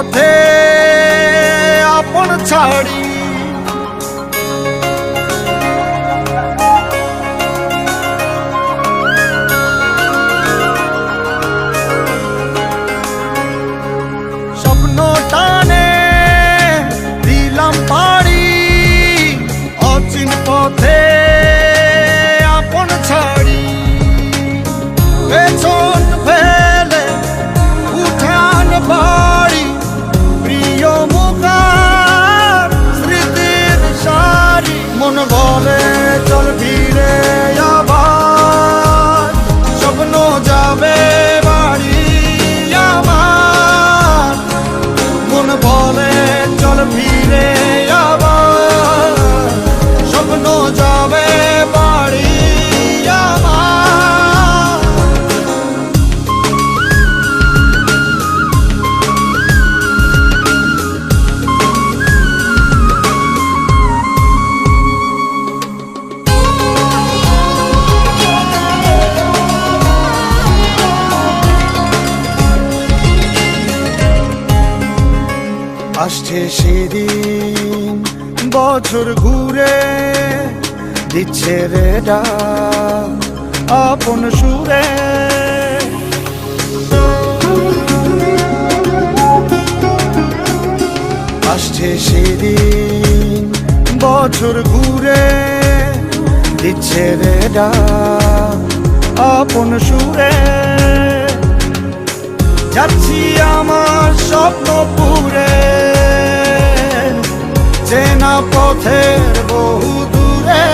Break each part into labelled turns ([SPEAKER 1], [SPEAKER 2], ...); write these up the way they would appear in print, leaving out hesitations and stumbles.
[SPEAKER 1] পথে আপন ছাড়ি স্বপ্ন টানে দিলাম পাড়ি অচিন পথে আপন ছাড়ি পেছন ফেলে উঠান বাড়ি প্রিয় মুখার স্মৃতির সারি মন বলে চল ফিরে আবার স্বপ্ন যাবে বাড়ি আমার মন বলে চল ফিরে আবার স্বপ্ন যাবে বাড়ি আমার আসছে সেদিন বছর ঘুরে দিচ্ছে রে ডাক আপন সুরে আসছে সেদিন বছর ঘুরে দিচ্ছে রে ডাক আপন সুরে যাচ্ছি আমার স্বপ্ন পুরে চেনা পথের বহু দূরে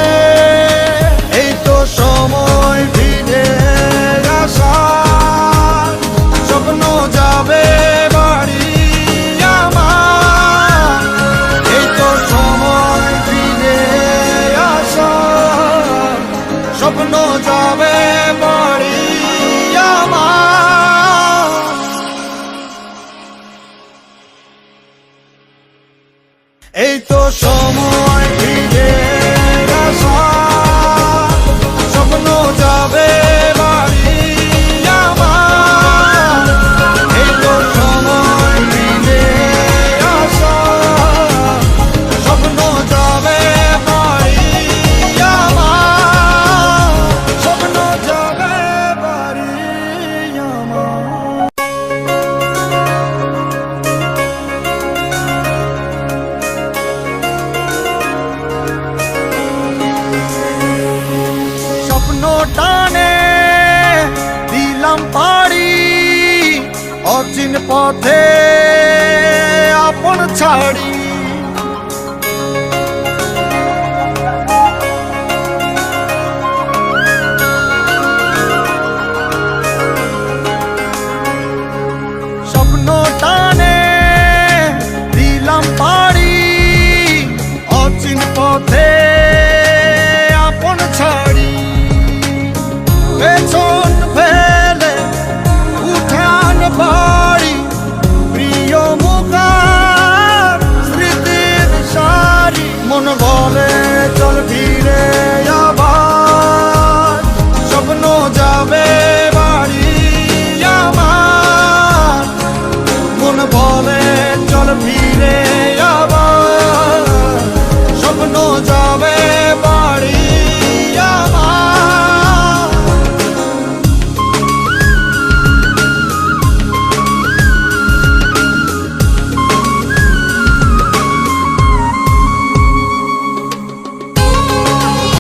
[SPEAKER 1] এই তো সময় ফিরে আসার স্বপ্ন যাবে বাড়ি আমার এই তো সময় ফিরে আসার স্বপ্ন যাবে বাড়ি আমার এই তো সময় ফিরে আসার স্বপ্ন যাবে বাড়ি আমার এই তো সময় ফিরে আসার স্বপ্ন যাবে বাড়ি আমার স্বপ্ন যাবে বাড়ি আমার স্বপ্ন টানে দিলাম পাড়ি অচিন পথে আপন ছাড়ি স্বপ্ন